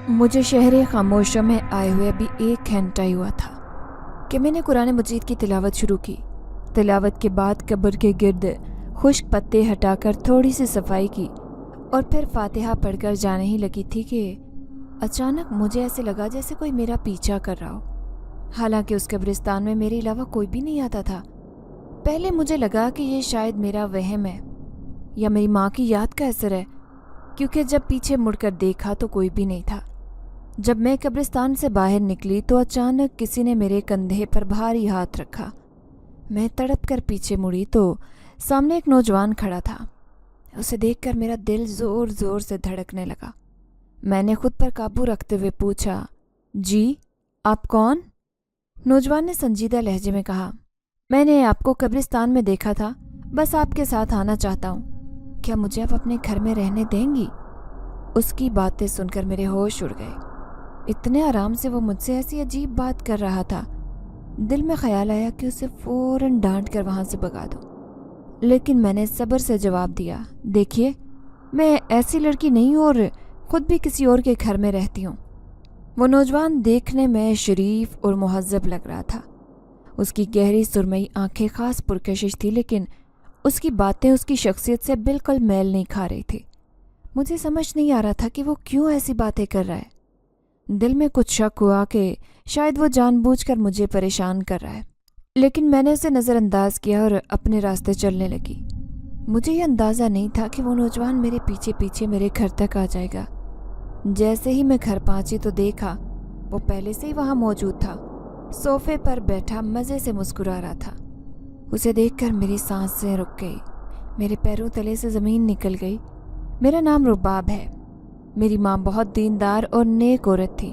مجھے شہر خاموشوں میں آئے ہوئے ابھی 1 گھنٹہ ہی ہوا تھا کہ میں نے قرآن مجید کی تلاوت شروع کی۔ تلاوت کے بعد قبر کے گرد خشک پتے ہٹا کر تھوڑی سی صفائی کی اور پھر فاتحہ پڑھ کر جانے ہی لگی تھی کہ اچانک مجھے ایسے لگا جیسے کوئی میرا پیچھا کر رہا ہو، حالانکہ اس قبرستان میں میرے علاوہ کوئی بھی نہیں آتا تھا۔ پہلے مجھے لگا کہ یہ شاید میرا وہم ہے یا میری ماں کی یاد کا اثر ہے، کیونکہ جب پیچھے مڑ کر دیکھا تو کوئی بھی نہیں تھا۔ جب میں قبرستان سے باہر نکلی تو اچانک کسی نے میرے کندھے پر بھاری ہاتھ رکھا۔ میں تڑپ کر پیچھے مڑی تو سامنے ایک نوجوان کھڑا تھا۔ اسے دیکھ کر میرا دل زور زور سے دھڑکنے لگا۔ میں نے خود پر قابو رکھتے ہوئے پوچھا، جی آپ کون؟ نوجوان نے سنجیدہ لہجے میں کہا، میں نے آپ کو قبرستان میں دیکھا تھا، بس آپ کے ساتھ آنا چاہتا ہوں، کیا مجھے آپ اپنے گھر میں رہنے دیں گی؟ اس کی باتیں سن کر میرے ہوش اڑ گئے۔ اتنے آرام سے وہ مجھ سے ایسی عجیب بات کر رہا تھا۔ دل میں خیال آیا کہ اسے فوراً ڈانٹ کر وہاں سے بھگا دوں، لیکن میں نے صبر سے جواب دیا، دیکھیے میں ایسی لڑکی نہیں ہوں اور خود بھی کسی اور کے گھر میں رہتی ہوں۔ وہ نوجوان دیکھنے میں شریف اور مہذب لگ رہا تھا۔ اس کی گہری سرمئی آنکھیں خاص پرکشش تھی، لیکن اس کی باتیں اس کی شخصیت سے بالکل میل نہیں کھا رہی تھی۔ مجھے سمجھ نہیں آ رہا تھا کہ وہ کیوں ایسی باتیں کر رہا ہے۔ دل میں کچھ شک ہوا کہ شاید وہ جان بوجھ کر مجھے پریشان کر رہا ہے، لیکن میں نے اسے نظر انداز کیا اور اپنے راستے چلنے لگی۔ مجھے یہ اندازہ نہیں تھا کہ وہ نوجوان میرے پیچھے پیچھے میرے گھر تک آ جائے گا۔ جیسے ہی میں گھر پہنچی تو دیکھا وہ پہلے سے ہی وہاں موجود تھا، صوفے پر بیٹھا مزے سے مسکرا رہا تھا۔ اسے دیکھ کر میری سانسیں رک گئی، میرے پیروں تلے سے زمین نکل گئی۔ میرا نام رباب ہے۔ میری ماں بہت دیندار اور نیک عورت تھی۔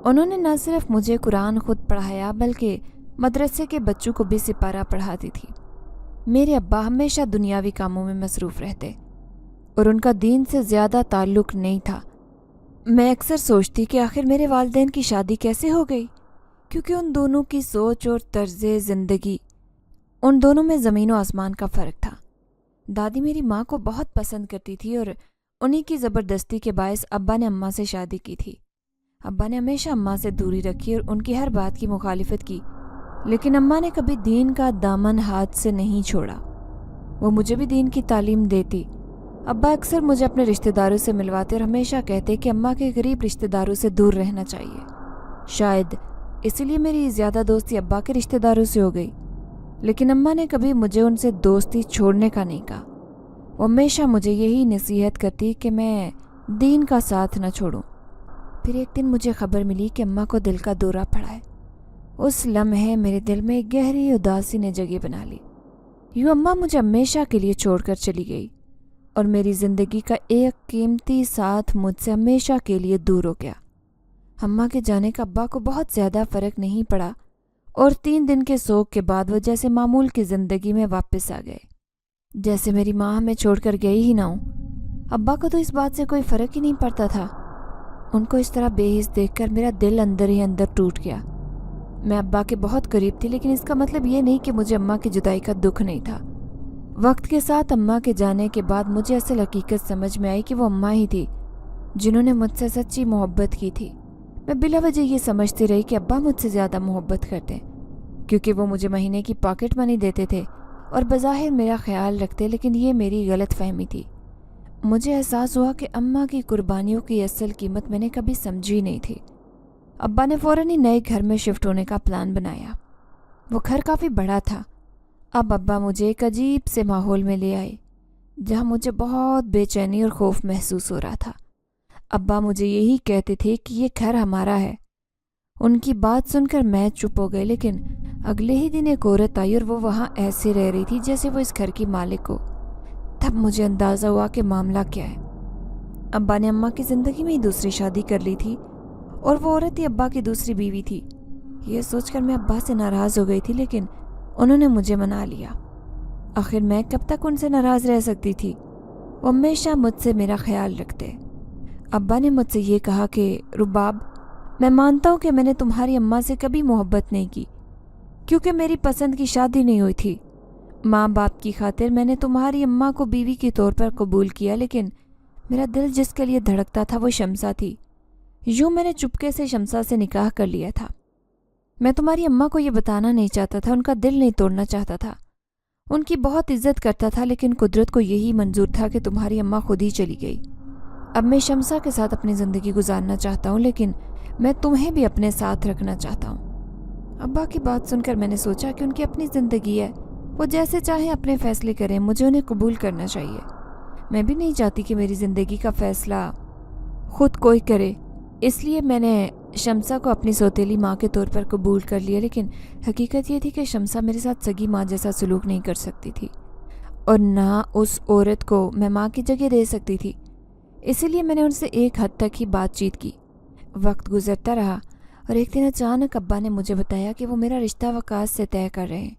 انہوں نے نہ صرف مجھے قرآن خود پڑھایا بلکہ مدرسے کے بچوں کو بھی سپارہ پڑھاتی تھی۔ میرے ابا ہمیشہ دنیاوی کاموں میں مصروف رہتے اور ان کا دین سے زیادہ تعلق نہیں تھا۔ میں اکثر سوچتی کہ آخر میرے والدین کی شادی کیسے ہو گئی، کیونکہ ان دونوں کی سوچ اور طرز زندگی، ان دونوں میں زمین و آسمان کا فرق تھا۔ دادی میری ماں کو بہت پسند کرتی تھی اور انہی کی زبردستی کے باعث ابا نے اماں سے شادی کی تھی۔ ابا نے ہمیشہ اماں سے دوری رکھی اور ان کی ہر بات کی مخالفت کی، لیکن اماں نے کبھی دین کا دامن ہاتھ سے نہیں چھوڑا۔ وہ مجھے بھی دین کی تعلیم دیتی۔ ابا اکثر مجھے اپنے رشتہ داروں سے ملواتے اور ہمیشہ کہتے کہ اماں کے قریب رشتہ داروں سے دور رہنا چاہیے۔ شاید اسی لیے میری زیادہ دوستی ابا کے رشتہ داروں سے ہو گئی، لیکن اماں نے کبھی مجھے ان سے دوستی چھوڑنے کا نہیں کہا۔ وہ ہمیشہ مجھے یہی نصیحت کرتی کہ میں دین کا ساتھ نہ چھوڑوں۔ پھر ایک دن مجھے خبر ملی کہ اماں کو دل کا دورہ پڑا ہے۔ اس لمحے میرے دل میں ایک گہری اداسی نے جگہ بنا لی۔ یوں اماں مجھے ہمیشہ کے لیے چھوڑ کر چلی گئی اور میری زندگی کا ایک قیمتی ساتھ مجھ سے ہمیشہ کے لیے دور ہو گیا۔ اماں کے جانے کا ابا کو بہت زیادہ فرق نہیں پڑا اور 3 دن کے سوگ کے بعد وہ جیسے معمول کی زندگی میں واپس آ گئے، جیسے میری ماں ہمیں چھوڑ کر گئی ہی نہ ہوں۔ ابا کو تو اس بات سے کوئی فرق ہی نہیں پڑتا تھا۔ ان کو اس طرح بے حس دیکھ کر میرا دل اندر ہی اندر ٹوٹ گیا۔ میں ابا کے بہت قریب تھی، لیکن اس کا مطلب یہ نہیں کہ مجھے اماں کی جدائی کا دکھ نہیں تھا۔ وقت کے ساتھ اماں کے جانے کے بعد مجھے اصل حقیقت سمجھ میں آئی کہ وہ اماں ہی تھی جنہوں نے مجھ سے سچی محبت کی تھی۔ میں بلا وجہ یہ سمجھتی رہی کہ ابا مجھ سے زیادہ محبت کرتے، کیونکہ وہ مجھے مہینے کی پاکٹ منی دیتے تھے اور بظاہر میرا خیال رکھتے، لیکن یہ میری غلط فہمی تھی۔ مجھے احساس ہوا کہ اماں کی قربانیوں کی اصل قیمت میں نے کبھی سمجھی نہیں تھی۔ ابا نے فوراً ہی نئے گھر میں شفٹ ہونے کا پلان بنایا۔ وہ گھر کافی بڑا تھا۔ اب ابا مجھے ایک عجیب سے ماحول میں لے آئے جہاں مجھے بہت بے چینی اور خوف محسوس ہو رہا تھا۔ ابا مجھے یہی کہتے تھے کہ یہ گھر ہمارا ہے۔ ان کی بات سن کر میں چپ ہو گئی، لیکن اگلے ہی دن ایک عورت آئی اور وہ وہاں ایسے رہ رہی تھی جیسے وہ اس گھر کی مالک ہو۔ تب مجھے اندازہ ہوا کہ معاملہ کیا ہے۔ ابا نے اماں کی زندگی میں ہی دوسری شادی کر لی تھی اور وہ عورت ہی ابا کی دوسری بیوی تھی۔ یہ سوچ کر میں ابا سے ناراض ہو گئی تھی، لیکن انہوں نے مجھے منا لیا۔ آخر میں کب تک ان سے ناراض رہ سکتی تھی؟ وہ ہمیشہ مجھ سے میرا خیال رکھتے۔ ابا نے مجھ سے یہ کہا کہ رباب، میں مانتا ہوں کہ میں نے تمہاری اماں سے کبھی محبت نہیں کی، کیونکہ میری پسند کی شادی نہیں ہوئی تھی۔ ماں باپ کی خاطر میں نے تمہاری اماں کو بیوی کے طور پر قبول کیا، لیکن میرا دل جس کے لیے دھڑکتا تھا وہ شمسا تھی۔ यूँ मैंने चुपके से शमसा से निकाह कर लिया था। मैं तुम्हारी अम्मा को ये बताना नहीं चाहता था, उनका दिल नहीं तोड़ना चाहता था। उनकी बहुत इज्जत करता था, लेकिन कुदरत को यही मंजूर था कि तुम्हारी अम्मा खुद ही चली गई। अब मैं शमसा के साथ अपनी ज़िंदगी गुजारना चाहता हूँ, लेकिन मैं तुम्हें भी अपने साथ रखना चाहता हूँ। अब्बा की बात सुनकर मैंने सोचा कि उनकी अपनी ज़िंदगी है, वो जैसे चाहें अपने फ़ैसले करें, मुझे उन्हें कबूल करना चाहिए। मैं भी नहीं चाहती कि मेरी ज़िंदगी का फ़ैसला खुद कोई करे, इसलिए मैंने शमसा को अपनी सौतेली माँ के तौर पर कबूल कर लिया। लेकिन हकीकत ये थी कि शमसा मेरे साथ सगी माँ जैसा सलूक नहीं कर सकती थी, और ना उस औरत को मैं माँ की जगह दे सकती थी। इसीलिए मैंने उनसे एक हद तक ही बातचीत की। वक्त गुजरता रहा और एक दिन अचानक अब्बा ने मुझे बताया कि वो मेरा रिश्ता वकास से तय कर रहे हैं।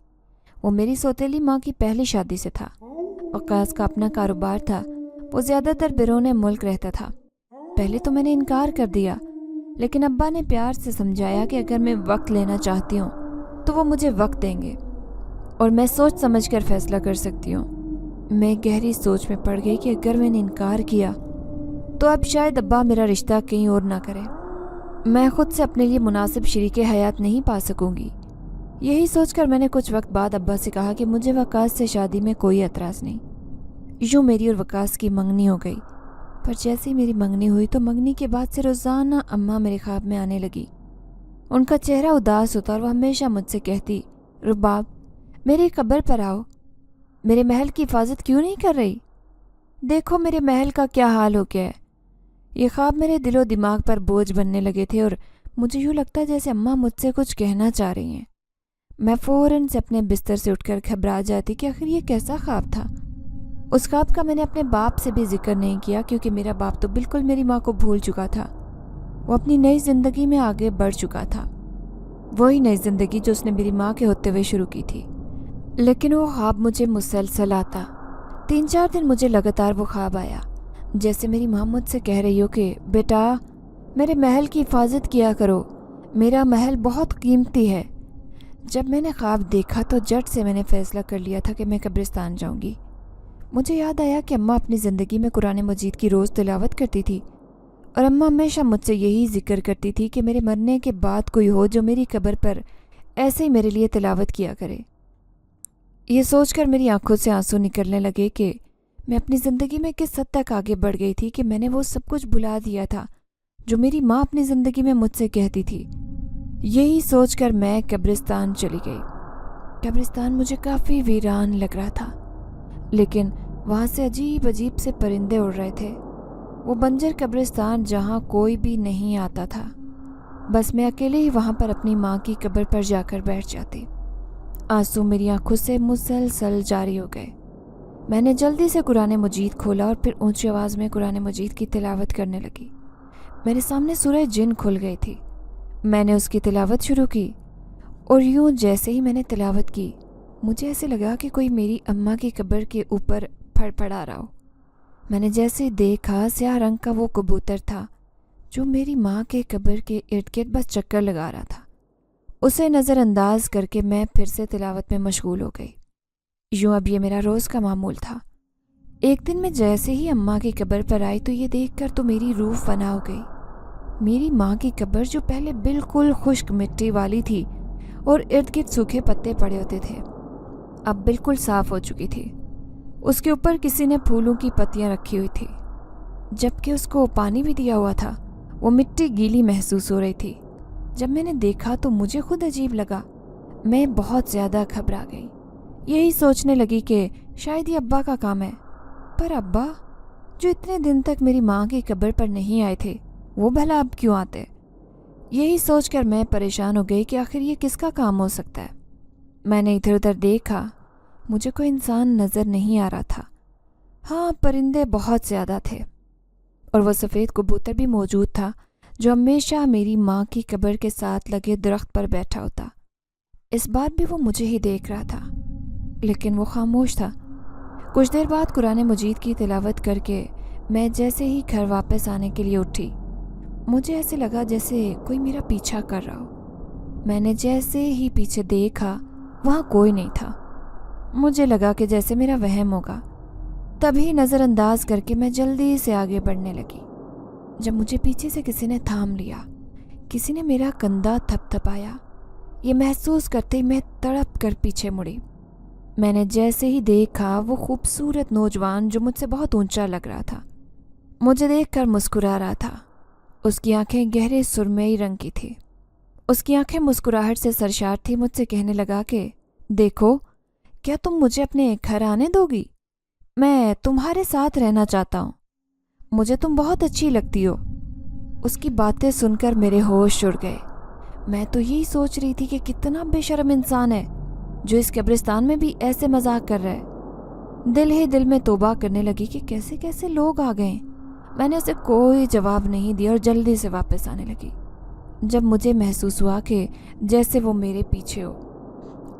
वो मेरी सौतेली माँ की पहली शादी से था। वकास का अपना कारोबार था, वो ज़्यादातर बैरून मुल्क रहता था। पहले तो मैंने इनकार कर दिया, लेकिन अब्बा ने प्यार से समझाया कि अगर मैं वक्त लेना चाहती हूँ तो वो मुझे वक्त देंगे और मैं सोच समझ कर फैसला कर सकती हूँ। मैं गहरी सोच में पड़ गई कि अगर मैंने इनकार किया तो अब शायद अब्बा मेरा रिश्ता कहीं और ना करे। मैं खुद से अपने लिए मुनासिब शरीके हयात नहीं पा सकूँगी। यही सोचकर मैंने कुछ वक्त बाद अब्बा से कहा कि मुझे वकास से शादी में कोई एतराज़ नहीं। यूँ मेरी और वकास की मंगनी हो गई। पर जैसे ही मेरी मंगनी हुई तो मंगनी के बाद से रोज़ाना अम्मा मेरे ख्वाब में आने लगी। उनका चेहरा उदास होता और वह हमेशा मुझसे कहती, रुबाब मेरी कब्र पर आओ, मेरे महल की हिफाजत क्यों नहीं कर रही? देखो मेरे महल का क्या हाल हो गया है। ये ख्वाब मेरे दिलो दिमाग पर बोझ बनने लगे थे और मुझे यूँ लगता जैसे अम्मा मुझसे कुछ कहना चाह रही हैं। मैं फ़ौरन से अपने बिस्तर से उठकर घबरा जाती कि आखिर ये कैसा ख्वाब था। उस ख्वाब का मैंने अपने बाप से भी जिक्र नहीं किया, क्योंकि मेरा बाप तो बिल्कुल मेरी माँ को भूल चुका था। वो अपनी नई ज़िंदगी में आगे बढ़ चुका था, वही नई ज़िंदगी जो उसने मेरी माँ के होते हुए शुरू की थी। लेकिन वो ख्वाब मुझे मुसलसल आता। 3-4 दिन मुझे लगातार वो ख्वाब आया, जैसे मेरी माँ मुझसे कह रही हो कि बेटा मेरे महल की हिफाजत किया करो, मेरा महल बहुत कीमती है। जब मैंने ख्वाब देखा तो झट से मैंने फ़ैसला कर लिया था कि मैं कब्रिस्तान जाऊँगी। मुझे याद आया कि अम्मा अपनी ज़िंदगी में कुरान मजीद की रोज़ तिलावत करती थी, और अम्मा हमेशा मुझसे यही जिक्र करती थी कि मेरे मरने के बाद कोई हो जो मेरी कब्र पर ऐसे ही मेरे लिए तिलावत किया करे। ये सोचकर मेरी आंखों से आंसू निकलने लगे कि मैं अपनी ज़िंदगी में किस हद तक आगे बढ़ गई थी कि मैंने वो सब कुछ भुला दिया था जो मेरी माँ अपनी ज़िंदगी में मुझसे कहती थी। यही सोचकर मैं कब्रिस्तान चली गई। कब्रिस्तान मुझे काफ़ी वीरान लग रहा था, लेकिन वहाँ से अजीब अजीब से परिंदे उड़ रहे थे। वो बंजर कब्रिस्तान जहाँ कोई भी नहीं आता था, बस मैं अकेले ही वहाँ पर अपनी माँ की कब्र पर जाकर बैठ जाती। आंसू मेरी आंखों से मुसलसल जारी हो गए। मैंने जल्दी से कुरान मजीद खोला और फिर ऊंची आवाज़ में कुरान मजीद की तिलावत करने लगी। मेरे सामने सूरह जिन खुल गई थी। मैंने उसकी तिलावत शुरू की और यूँ जैसे ही मैंने तिलावत की मुझे ऐसे लगा कि कोई मेरी अम्मा की कब्र के ऊपर फड़फड़ा रहा हो। मैंने जैसे देखा स्याह रंग का वो कबूतर था जो मेरी माँ के कब्र के इर्द गिर्द बस चक्कर लगा रहा था। उसे नज़रअंदाज करके मैं फिर से तिलावत में मशगूल हो गई। यूँ अब ये मेरा रोज़ का मामूल था। एक दिन मैं जैसे ही अम्मा की कब्र पर आई तो ये देखकर तो मेरी रूह फना हो गई। मेरी माँ की कब्र जो पहले बिल्कुल खुश्क मिट्टी वाली थी और इर्द गिर्द सूखे पत्ते पड़े होते थे, अब बिल्कुल साफ़ हो चुकी थी। उसके ऊपर किसी ने फूलों की पत्तियां रखी हुई थी, जबकि उसको पानी भी दिया हुआ था। वो मिट्टी गीली महसूस हो रही थी। जब मैंने देखा तो मुझे खुद अजीब लगा। मैं बहुत ज़्यादा घबरा गई। यही सोचने लगी कि शायद ये अब्बा का काम है। पर अब्बा जो इतने दिन तक मेरी माँ की कब्र पर नहीं आए थे, वो भला अब क्यों आते? यही सोचकर मैं परेशान हो गई कि आखिर ये किसका काम हो सकता है। मैंने इधर उधर देखा, मुझे कोई इंसान नज़र नहीं आ रहा था। हाँ, परिंदे बहुत ज़्यादा थे और वह सफ़ेद कबूतर भी मौजूद था जो हमेशा मेरी माँ की कब्र के साथ लगे दरख्त पर बैठा होता। इस बार भी वो मुझे ही देख रहा था, लेकिन वो खामोश था। कुछ देर बाद कुरान मजीद की तिलावत करके मैं जैसे ही घर वापस आने के लिए उठी, मुझे ऐसे लगा जैसे कोई मेरा पीछा कर रहा हो। मैंने जैसे ही पीछे देखा, वहाँ कोई नहीं था। मुझे लगा कि जैसे मेरा वहम होगा। तभी नज़रअंदाज करके मैं जल्दी से आगे बढ़ने लगी। जब मुझे पीछे से किसी ने थाम लिया, किसी ने मेरा कंधा थपथपाया। ये महसूस करते ही मैं तड़प कर पीछे मुड़ी। मैंने जैसे ही देखा वो खूबसूरत नौजवान जो मुझसे बहुत ऊंचा लग रहा था, मुझे देखकर मुस्कुरा रहा था। उसकी आंखें गहरे सुरमई रंग की थी। उसकी आंखें मुस्कुराहट से सरशार थी। मुझसे कहने लगा कि देखो, क्या तुम मुझे अपने घर आने दोगी? मैं तुम्हारे साथ रहना चाहता हूँ। मुझे तुम बहुत अच्छी लगती हो। उसकी बातें सुनकर मेरे होश उड़ गए। मैं तो यही सोच रही थी कि कितना बेशर्म इंसान है जो इस कब्रिस्तान में भी ऐसे मजाक कर रहा है। दिल ही दिल में तौबा करने लगी कि कैसे कैसे लोग आ गए। मैंने उसे कोई जवाब नहीं दिया और जल्दी से वापस आने लगी। जब मुझे महसूस हुआ कि जैसे वो मेरे पीछे हो,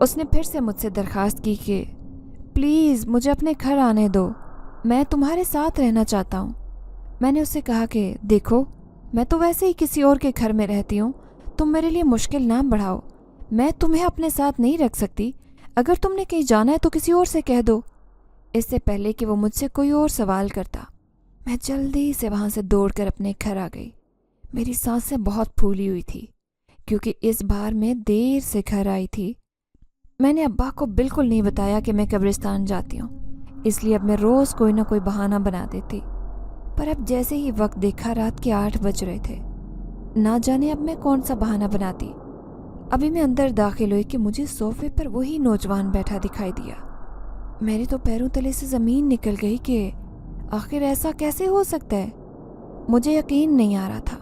उसने फिर से मुझसे दरख्वास्त की कि प्लीज़ मुझे अपने घर आने दो, मैं तुम्हारे साथ रहना चाहता हूँ। मैंने उससे कहा कि देखो, मैं तो वैसे ही किसी और के घर में रहती हूँ, तुम मेरे लिए मुश्किल ना बढ़ाओ। मैं तुम्हें अपने साथ नहीं रख सकती। अगर तुमने कहीं जाना है तो किसी और से कह दो। इससे पहले कि वो मुझसे कोई और सवाल करता, मैं जल्दी से वहाँ से दौड़कर अपने घर आ गई। मेरी सांसें बहुत फूली हुई थी क्योंकि इस बार मैं देर से घर आई थी। मैंने अब्बा को बिल्कुल नहीं बताया कि मैं कब्रिस्तान जाती हूँ, इसलिए अब मैं रोज़ कोई ना कोई बहाना बना देती। पर अब जैसे ही वक्त देखा, रात के 8 बज रहे थे। ना जाने अब मैं कौन सा बहाना बनाती। अभी मैं अंदर दाखिल हुई कि मुझे सोफे पर वही नौजवान बैठा दिखाई दिया। मेरे तो पैरों तले से ज़मीन निकल गई कि आखिर ऐसा कैसे हो सकता है। मुझे यकीन नहीं आ रहा था।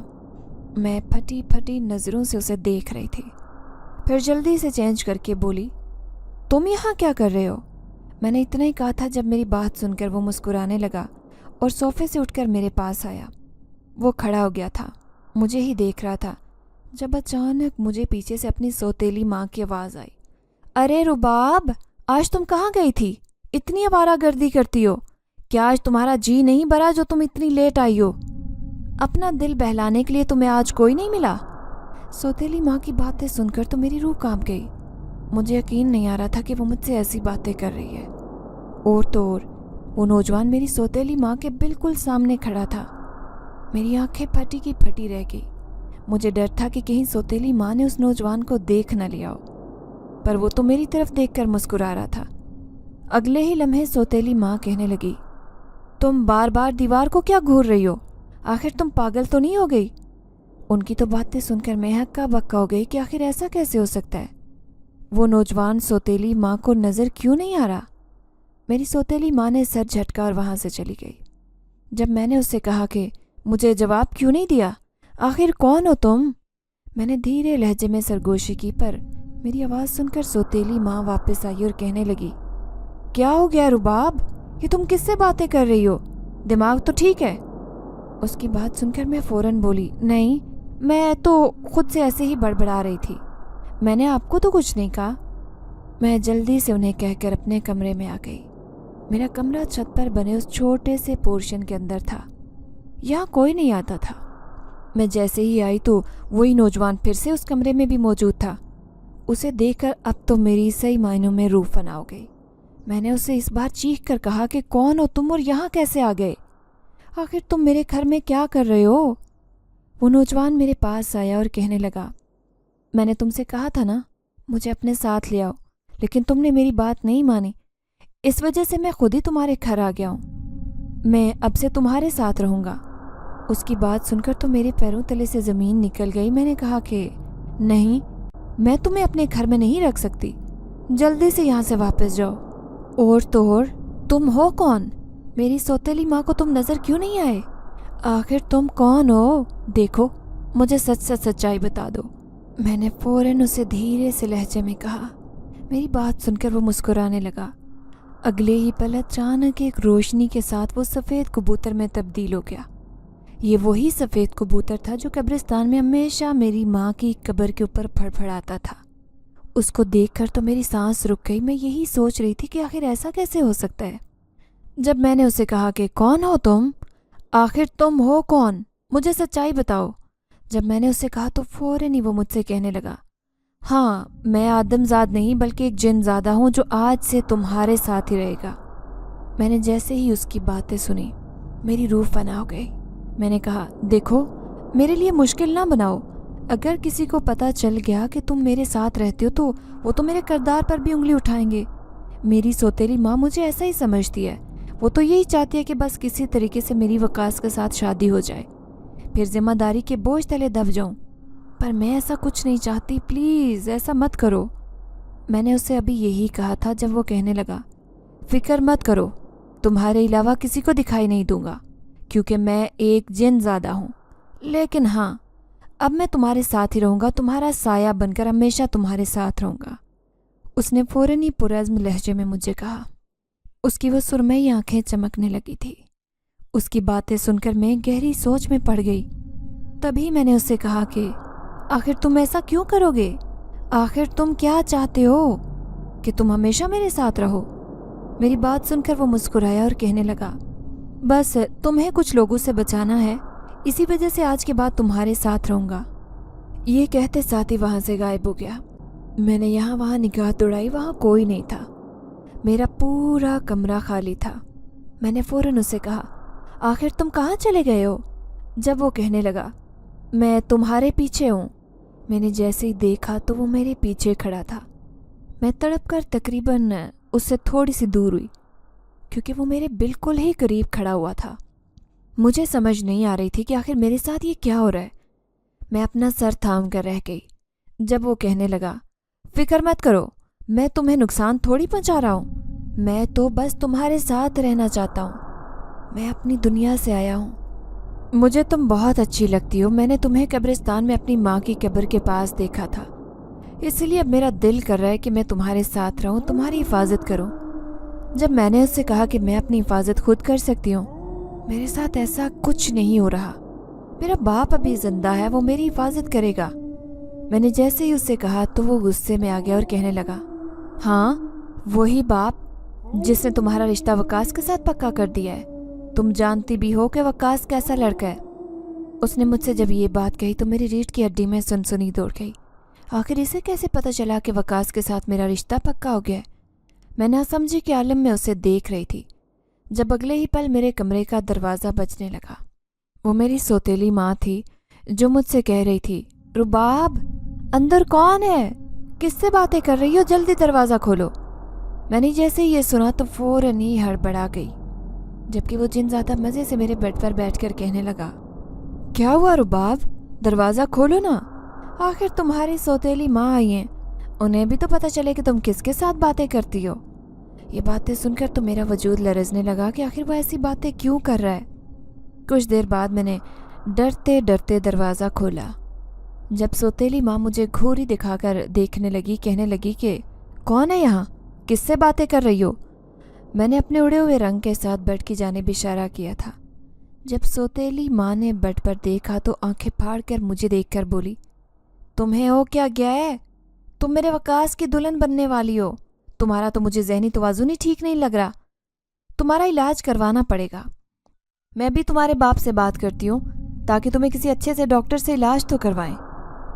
मैं फटी फटी नज़रों से उसे देख रही थी। फिर जल्दी से चेंज करके बोली, तुम यहाँ क्या कर रहे हो? मैंने इतना ही कहा था जब मेरी बात सुनकर वो मुस्कुराने लगा और सोफे से उठकर मेरे पास आया। वो खड़ा हो गया था, मुझे ही देख रहा था, जब अचानक मुझे पीछे से अपनी सौतेली माँ की आवाज़ आई, अरे रुबाब, आज तुम कहाँ गई थी? इतनी आवारागर्दी करती हो। क्या आज तुम्हारा जी नहीं भरा जो तुम इतनी लेट आई हो? अपना दिल बहलाने के लिए तुम्हें आज कोई नहीं मिला? सौतेली माँ की बातें सुनकर तो मेरी रूह कांप गई। मुझे यकीन नहीं आ रहा था कि वो मुझसे ऐसी बातें कर रही है। और तो और वो नौजवान मेरी सौतेली माँ के बिल्कुल सामने खड़ा था। मेरी आंखें फटी की फटी रह गई। मुझे डर था कि कहीं सौतेली माँ ने उस नौजवान को देख न लिया हो, पर वो तो मेरी तरफ देखकर मुस्कुरा रहा था। अगले ही लम्हे सौतेली माँ कहने लगी, तुम बार बार दीवार को क्या घूर रही हो? आखिर तुम पागल तो नहीं हो गई? उनकी तो बातें सुनकर मैं हक्का बक्का हो गई कि आखिर ऐसा कैसे हो सकता है। वो नौजवान सौतेली माँ को नज़र क्यों नहीं आ रहा? मेरी सौतेली माँ ने सर झटका और वहाँ से चली गई। जब मैंने उससे कहा कि मुझे जवाब क्यों नहीं दिया, आखिर कौन हो तुम? मैंने धीरे लहजे में सरगोशी की, पर मेरी आवाज़ सुनकर सौतेली माँ वापस आई और कहने लगी, क्या हो गया रुबाब? ये तुम किससे बातें कर रही हो? दिमाग तो ठीक है? उसकी बात सुनकर मैं फ़ौरन बोली, नहीं, मैं तो खुद से ऐसे ही बड़बड़ा रही थी। मैंने आपको तो कुछ नहीं कहा। मैं जल्दी से उन्हें कहकर अपने कमरे में आ गई। मेरा कमरा छत पर बने उस छोटे से पोर्शन के अंदर था। यहाँ कोई नहीं आता था। मैं जैसे ही आई तो वही नौजवान फिर से उस कमरे में भी मौजूद था। उसे देखकर अब तो मेरी सही मायनों में रूह फना हो गई। मैंने उसे इस बार चीख कर कहा कि कौन हो तुम और यहाँ कैसे आ गए? आखिर तुम मेरे घर में क्या कर रहे हो? वो नौजवान मेरे पास आया और कहने लगा, मैंने तुमसे कहा था ना मुझे अपने साथ ले आओ, लेकिन तुमने मेरी बात नहीं मानी। इस वजह से मैं खुद ही तुम्हारे घर आ गया हूँ। मैं अब से तुम्हारे साथ रहूँगा। उसकी बात सुनकर तो मेरे पैरों तले से ज़मीन निकल गई। मैंने कहा कि नहीं, मैं तुम्हें अपने घर में नहीं रख सकती। जल्दी से यहाँ से वापस जाओ। और तो और तुम हो कौन? मेरी सौतेली माँ को तुम नज़र क्यों नहीं आए? आखिर तुम कौन हो? देखो, मुझे सच सच सच्चाई बता दो। मैंने फ़ौरन उसे धीरे से लहजे में कहा। मेरी बात सुनकर वो मुस्कुराने लगा। अगले ही पल अचानक एक रोशनी के साथ वो सफ़ेद कबूतर में तब्दील हो गया। ये वही सफ़ेद कबूतर था जो कब्रिस्तान में हमेशा मेरी माँ की कब्र के ऊपर फड़फड़ाता था। उसको देखकर तो मेरी सांस रुक गई। मैं यही सोच रही थी कि आखिर ऐसा कैसे हो सकता है। जब मैंने उसे कहा कि कौन हो तुम? आखिर तुम हो कौन? मुझे सच्चाई बताओ। जब मैंने उसे कहा तो फ़ौरन ही वो मुझसे कहने लगा, हाँ, मैं आदमजाद नहीं बल्कि एक जिनज़ादा हूँ जो आज से तुम्हारे साथ ही रहेगा। मैंने जैसे ही उसकी बातें सुनी, मेरी रूह फना हो गई। میں نے کہا دیکھو میرے لیے مشکل نہ بناؤ، اگر کسی کو پتہ چل گیا کہ تم میرے ساتھ رہتے ہو تو وہ تو میرے کردار پر بھی انگلی اٹھائیں گے۔ میری سوتیلی ماں مجھے ایسا ہی سمجھتی ہے، وہ تو یہی چاہتی ہے کہ بس کسی طریقے سے میری وقاص کے ساتھ شادی ہو جائے، پھر ذمہ داری کے بوجھ تلے دب جاؤں۔ پر میں ایسا کچھ نہیں چاہتی، پلیز ایسا مت کرو۔ میں نے اسے ابھی یہی کہا تھا جب وہ کہنے لگا فکر مت کرو، تمہارے علاوہ کسی کو دکھائی نہیں دوں گا کیونکہ میں ایک جن زادہ ہوں، لیکن ہاں اب میں تمہارے ساتھ ہی رہوں گا، تمہارا سایہ بن کر ہمیشہ تمہارے ساتھ رہوں گا۔ اس نے فوراً ہی پرعزم لہجے میں مجھے کہا۔ اس کی وہ سرمئی آنکھیں چمکنے لگی تھی۔ اس کی باتیں سن کر میں گہری سوچ میں پڑ گئی۔ تبھی میں نے اس سے کہا کہ آخر تم ایسا کیوں کرو گے؟ آخر تم کیا چاہتے ہو؟ کہ تم ہمیشہ میرے ساتھ رہو؟ میری بات سن کر وہ مسکرایا اور کہنے لگا بس تمہیں کچھ لوگوں سے بچانا ہے، اسی وجہ سے آج کے بعد تمہارے ساتھ رہوں گا۔ یہ کہتے ساتھ ہی وہاں سے غائب ہو گیا۔ میں نے یہاں وہاں نگاہ دوڑائی، وہاں کوئی نہیں تھا، میرا پورا کمرہ خالی تھا۔ میں نے فوراً اسے کہا آخر تم کہاں چلے گئے ہو؟ جب وہ کہنے لگا میں تمہارے پیچھے ہوں۔ میں نے جیسے ہی دیکھا تو وہ میرے پیچھے کھڑا تھا۔ میں تڑپ کر تقریباً اس سے تھوڑی سی دور ہوئی کیونکہ وہ میرے بالکل ہی قریب کھڑا ہوا تھا۔ مجھے سمجھ نہیں آ رہی تھی کہ آخر میرے ساتھ یہ کیا ہو رہا ہے۔ میں اپنا سر تھام کر رہ گئی جب وہ کہنے لگا فکر مت کرو، میں تمہیں نقصان تھوڑی پہنچا رہا ہوں، میں تو بس تمہارے ساتھ رہنا چاہتا ہوں، میں اپنی دنیا سے آیا ہوں، مجھے تم بہت اچھی لگتی ہو، میں نے تمہیں قبرستان میں اپنی ماں کی قبر کے پاس دیکھا تھا، اس لیے اب میرا دل کر رہا ہے کہ میں تمہارے ساتھ رہوں، تمہاری حفاظت کروں۔ جب میں نے اس سے کہا کہ میں اپنی حفاظت خود کر سکتی ہوں، میرے ساتھ ایسا کچھ نہیں ہو رہا، میرا باپ ابھی زندہ ہے، وہ میری حفاظت کرے گا۔ میں نے جیسے ہی اس سے کہا تو وہ غصے میں آ گیا اور کہنے لگا ہاں وہی باپ جس نے تمہارا رشتہ وقاص کے ساتھ پکا کر دیا ہے، تم جانتی بھی ہو کہ وقاص کیسا لڑکا ہے۔ اس نے مجھ سے جب یہ بات کہی تو میری ریڑھ کی ہڈی میں سنسنی دوڑ گئی، آخر اسے کیسے پتہ چلا کہ وقاص کے ساتھ میرا رشتہ پکا ہو گیا ہے؟ میں ناسمجھی کے عالم میں اسے دیکھ رہی تھی جب اگلے ہی پل میرے کمرے کا دروازہ بجنے لگا۔ وہ میری سوتیلی ماں تھی جو مجھ سے کہہ رہی تھی رباب اندر کون ہے؟ کس سے باتیں کر رہی ہو؟ جلدی دروازہ کھولو۔ میں نے جیسے ہی یہ سنا تو فوراً ہی ہڑبڑا گئی، جبکہ وہ جن زیادہ مزے سے میرے بیڈ پر بیٹھ کر کہنے لگا کیا ہوا رباب، دروازہ کھولو نا، آخر تمہاری سوتیلی ماں آئی ہیں، انہیں بھی تو پتہ چلے کہ تم کس کے ساتھ باتیں کرتی ہو۔ یہ باتیں سن کر تو میرا وجود لرزنے لگا کہ آخر وہ ایسی باتیں کیوں کر رہا ہے۔ کچھ دیر بعد میں نے ڈرتے ڈرتے دروازہ کھولا۔ جب سوتیلی ماں مجھے گھوری دکھا کر دیکھنے لگی، کہنے لگی کہ کون ہے یہاں، کس سے باتیں کر رہی ہو؟ میں نے اپنے اڑے ہوئے رنگ کے ساتھ بیڈ کی جانب اشارہ کیا تھا۔ جب سوتیلی ماں نے بیڈ پر دیکھا تو آنکھیں پھاڑ کر مجھے دیکھ کر بولی تمہیں ہو کیا گیا ہے؟ تم میرے وقاص کی دلہن بننے والی ہو، تمہارا تو مجھے ذہنی توازن ہی ٹھیک نہیں لگ رہا، تمہارا علاج کروانا پڑے گا۔ میں بھی تمہارے باپ سے بات کرتی ہوں تاکہ تمہیں کسی اچھے سے ڈاکٹر سے علاج تو کروائیں۔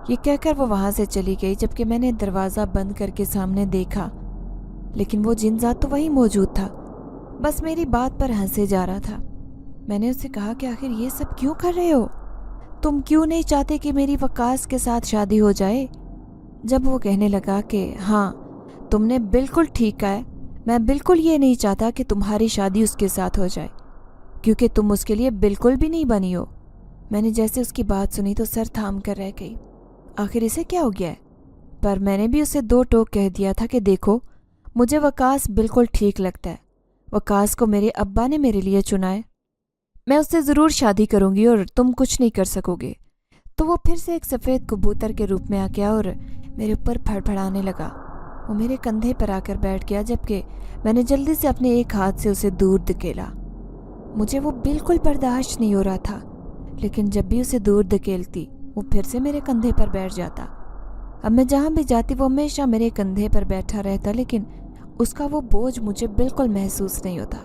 یہ کہہ کر وہ وہاں سے چلی گئی، جبکہ میں نے دروازہ بند کر کے سامنے دیکھا، لیکن وہ جن ذات تو وہیں موجود تھا، بس میری بات پر ہنسے جا رہا تھا۔ میں نے اس سے کہا کہ آخر یہ سب کیوں کر رہے ہو؟ تم کیوں نہیں چاہتے کہ میری وقاص کے ساتھ شادی ہو جائے؟ جب وہ کہنے لگا کہ ہاں تم نے بالکل ٹھیک کہا ہے، میں بالکل یہ نہیں چاہتا کہ تمہاری شادی اس کے ساتھ ہو جائے کیونکہ تم اس کے لیے بالکل بھی نہیں بنی ہو۔ میں نے جیسے اس کی بات سنی تو سر تھام کر رہ گئی، آخر اسے کیا ہو گیا ہے؟ پر میں نے بھی اسے دو ٹوک کہہ دیا تھا کہ دیکھو مجھے وقاص بالکل ٹھیک لگتا ہے، وقاص کو میرے ابا نے میرے لیے چنا ہے، میں اس سے ضرور شادی کروں گی اور تم کچھ نہیں کر سکو گے۔ تو وہ پھر سے ایک سفید کبوتر کے روپ میں آ گیا اور میرے اوپر پھڑ پھڑانے لگا۔ وہ میرے کندھے پر آ کر بیٹھ گیا، جبکہ میں نے جلدی سے اپنے ایک ہاتھ سے اسے دور دھکیلا۔ مجھے وہ بالکل برداشت نہیں ہو رہا تھا، لیکن جب بھی اسے دور دھکیلتی وہ پھر سے میرے کندھے پر بیٹھ جاتا۔ اب میں جہاں بھی جاتی وہ ہمیشہ میرے کندھے پر بیٹھا رہتا، لیکن اس کا وہ بوجھ مجھے بالکل محسوس نہیں ہوتا،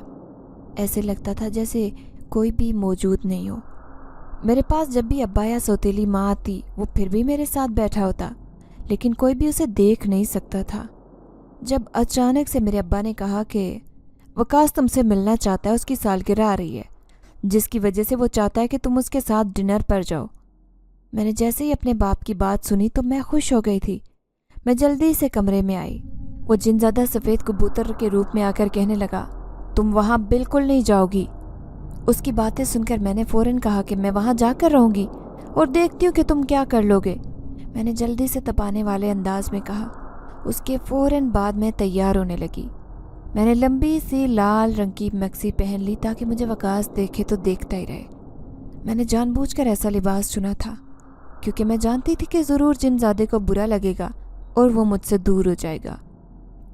ایسے لگتا تھا جیسے کوئی بھی موجود نہیں ہو۔ میرے پاس جب بھی ابا یا سوتیلی ماں آتی وہ پھر بھی میرے ساتھ بیٹھا ہوتا، لیکن کوئی بھی اسے دیکھ نہیں سکتا تھا۔ جب اچانک سے میرے ابا نے کہا کہ وقاص تم سے ملنا چاہتا ہے، اس کی سالگرہ آ رہی ہے، جس کی وجہ سے وہ چاہتا ہے کہ تم اس کے ساتھ ڈنر پر جاؤ۔ میں نے جیسے ہی اپنے باپ کی بات سنی تو میں خوش ہو گئی تھی۔ میں جلدی سے کمرے میں آئی۔ وہ جن زدہ سفید کبوتر کے روپ میں آ کر کہنے لگا، تم وہاں بالکل نہیں جاؤ گی۔ اس کی باتیں سن کر میں نے فوراً کہا کہ میں وہاں جا کر رہوں گی اور دیکھتی ہوں کہ تم کیا کر لو گے۔ میں نے جلدی سے تپانے والے انداز میں کہا۔ اس کے فوراً بعد میں تیار ہونے لگی۔ میں نے لمبی سی لال رنگ کی میکسی پہن لی تاکہ مجھے وقاص دیکھے تو دیکھتا ہی رہے۔ میں نے جان بوجھ کر ایسا لباس چنا تھا کیونکہ میں جانتی تھی کہ ضرور جن زادے کو برا لگے گا اور وہ مجھ سے دور ہو جائے گا،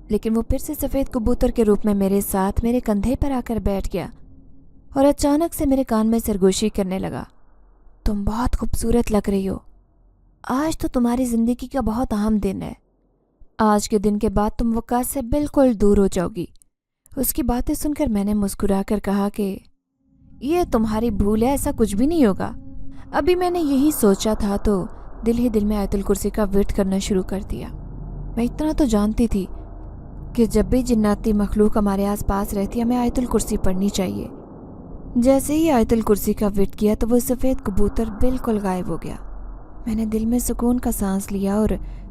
لیکن وہ پھر سے سفید کبوتر کے روپ میں میرے ساتھ میرے کندھے پر آ کر بیٹھ گیا اور اچانک سے میرے کان میں سرگوشی کرنے لگا، تم بہت خوبصورت لگ رہی ہو۔ آج تو تمہاری زندگی کا بہت اہم دن ہے۔ آج کے دن کے بعد تم وقاص سے بالکل دور ہو جاؤ گی۔ اس کی باتیں سن کر میں نے مسکرا کر کہا کہ یہ تمہاری بھول ہے، ایسا کچھ بھی نہیں ہوگا۔ ابھی میں نے یہی سوچا تھا تو دل ہی دل میں آیت الکرسی کا ورد کرنا شروع کر دیا۔ میں اتنا تو جانتی تھی کہ جب بھی جناتی مخلوق ہمارے آس پاس رہتی ہمیں آیت الکرسی پڑھنی چاہیے۔ جیسے ہی آیت الکرسی کا ورد کیا تو وہ سفید کبوتر بالکل غائب ہو گیا۔ میں نے دل میں سکون کا سانس لیا اور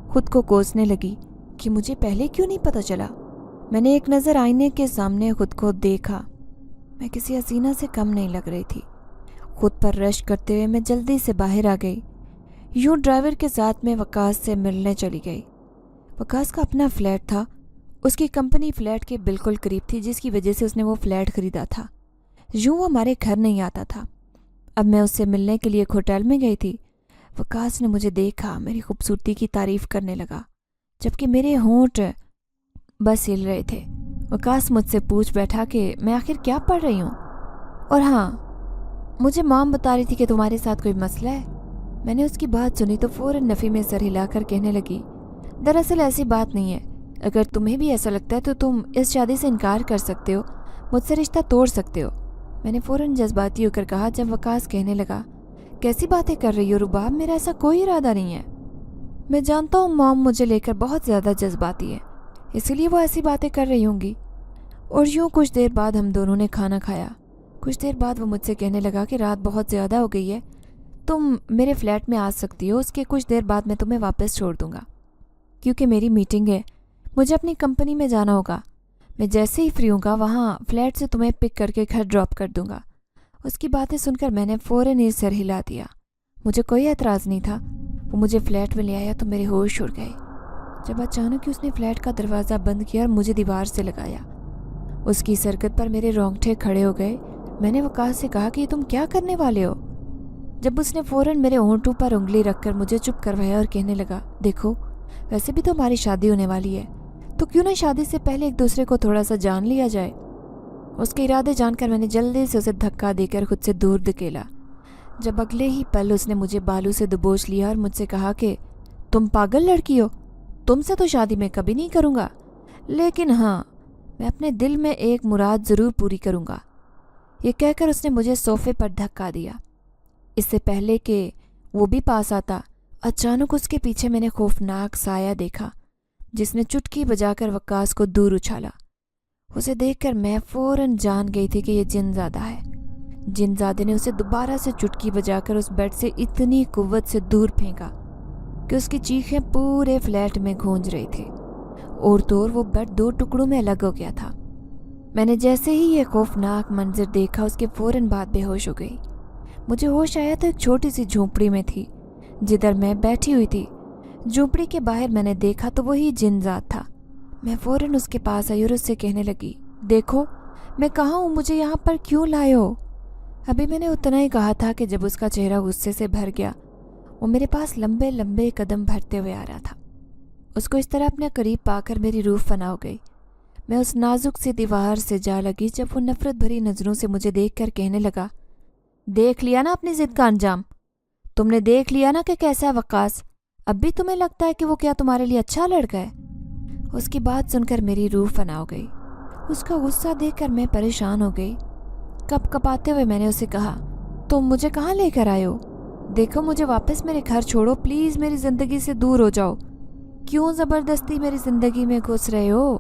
خود کو کوسنے لگی کہ مجھے پہلے کیوں نہیں پتہ چلا۔ میں نے ایک نظر آئینے کے سامنے خود کو دیکھا۔ میں کسی حسینہ سے کم نہیں لگ رہی تھی۔ خود پر رشک کرتے ہوئے میں جلدی سے باہر آ گئی۔ یوں ڈرائیور کے ساتھ میں وقاص سے ملنے چلی گئی۔ وقاص کا اپنا فلیٹ تھا۔ اس کی کمپنی فلیٹ کے بالکل قریب تھی، جس کی وجہ سے اس نے وہ فلیٹ خریدا تھا۔ یوں وہ ہمارے گھر نہیں آتا تھا۔ اب میں اس سے ملنے کے لیے ایک ہوٹل میں گئی تھی۔ وقاص نے مجھے دیکھا، میری خوبصورتی کی تعریف کرنے لگا جبکہ میرے ہونٹ بس ہل رہے تھے۔ وقاص مجھ سے پوچھ بیٹھا کہ میں آخر کیا پڑھ رہی ہوں، اور ہاں مجھے مام بتا رہی تھی کہ تمہارے ساتھ کوئی مسئلہ ہے۔ میں نے اس کی بات سنی تو فوراً نفی میں سر ہلا کر کہنے لگی، دراصل ایسی بات نہیں ہے۔ اگر تمہیں بھی ایسا لگتا ہے تو تم اس شادی سے انکار کر سکتے ہو، مجھ سے رشتہ توڑ سکتے ہو۔ میں نے فوراً جذباتی ہو کر کہا جب وقاص کہنے لگا، کیسی باتیں کر رہی ہو رباب، میرا ایسا کوئی ارادہ نہیں ہے۔ میں جانتا ہوں مام مجھے لے کر بہت زیادہ جذباتی ہے، اسی لیے وہ ایسی باتیں کر رہی ہوں گی۔ اور یوں کچھ دیر بعد ہم دونوں نے کھانا کھایا۔ کچھ دیر بعد وہ مجھ سے کہنے لگا کہ رات بہت زیادہ ہو گئی ہے، تم میرے فلیٹ میں آ سکتی ہو، اس کے کچھ دیر بعد میں تمہیں واپس چھوڑ دوں گا کیونکہ میری میٹنگ ہے، مجھے اپنی کمپنی میں جانا ہوگا۔ میں جیسے ہی فری ہوں گا وہاں فلیٹ سے تمہیں پک کر کے گھر ڈراپ کر دوں گا۔ اس کی باتیں سن کر میں نے فوراً ہی سر ہلا دیا۔ مجھے کوئی اعتراض نہیں تھا۔ وہ مجھے فلیٹ میں لے آیا تو میرے ہوش اڑ گئے جب اچانک ہی اس نے فلیٹ کا دروازہ بند کیا اور مجھے دیوار سے لگایا۔ اس کی اس حرکت پر میرے رونگٹے کھڑے ہو گئے۔ میں نے وقاص سے کہا کہ یہ تم کیا کرنے والے ہو؟ جب اس نے فوراً میرے ہونٹوں پر انگلی رکھ کر مجھے چپ کروایا اور کہنے لگا، دیکھو ویسے بھی تو ہماری شادی ہونے والی ہے، تو کیوں نہ شادی سے پہلے ایک دوسرے کو تھوڑا سا جان لیا جائے۔ اس کے ارادے جان کر میں نے جلدی سے اسے دھکا دے کر خود سے دور دھکیلا۔ جب اگلے ہی پل اس نے مجھے بالوں سے دبوچ لیا اور مجھ سے کہا کہ تم پاگل لڑکی ہو، تم سے تو شادی میں کبھی نہیں کروں گا، لیکن ہاں میں اپنے دل میں ایک مراد ضرور پوری کروں گا۔ یہ کہہ کر اس نے مجھے صوفے پر دھکا دیا۔ اس سے پہلے کہ وہ بھی پاس آتا، اچانک اس کے پیچھے میں نے خوفناک سایہ دیکھا جس نے چٹکی بجا کر وقاص کو دور اچھالا۔ اسے دیکھ کر میں فوراً جان گئی تھی کہ یہ جن زادہ ہے۔ جن زادے نے اسے دوبارہ سے چٹکی بجا کر اس بیڈ سے اتنی قوت سے دور پھینکا کہ اس کی چیخیں پورے فلیٹ میں گونج رہی تھی، اور تو اور وہ بیڈ دو ٹکڑوں میں الگ ہو گیا تھا۔ میں نے جیسے ہی یہ خوفناک منظر دیکھا اس کے فوراً بعد بے ہوش ہو گئی۔ مجھے ہوش آیا تو ایک چھوٹی سی جھونپڑی میں تھی جدھر میں بیٹھی ہوئی تھی۔ جھونپڑی کے باہر میں نے دیکھا تو وہی جن زاد تھا۔ میں فوراً اس کے پاس آئی اور اس سے کہنے لگی، دیکھو میں کہاں ہوں، مجھے یہاں پر کیوں لائے ہو؟ ابھی میں نے اتنا ہی کہا تھا کہ جب اس کا چہرہ غصے سے بھر گیا۔ وہ میرے پاس لمبے لمبے قدم بھرتے ہوئے آ رہا تھا۔ اس کو اس طرح اپنے قریب پا کر میری روح فنا ہو گئی۔ میں اس نازک سی دیوار سے جا لگی جب وہ نفرت بھری نظروں سے مجھے دیکھ کر کہنے لگا، دیکھ لیا نا اپنی ضد کا انجام، تم نے دیکھ لیا نا کہ کیسا ہے وقاص، اب بھی تمہیں لگتا ہے کہ وہ کیا تمہارے لیے اچھا لڑکا ہے؟ اس کی بات سن کر میری روح فنا ہو گئی۔ اس کا غصہ دیکھ کر میں پریشان ہو گئی۔ کپ کپاتے ہوئے میں نے اسے کہا، تم مجھے کہاں لے کر آئے ہو؟ دیکھو مجھے واپس میرے گھر چھوڑو، پلیز میری زندگی سے دور ہو جاؤ۔ کیوں زبردستی میری زندگی میں گھس رہے ہو؟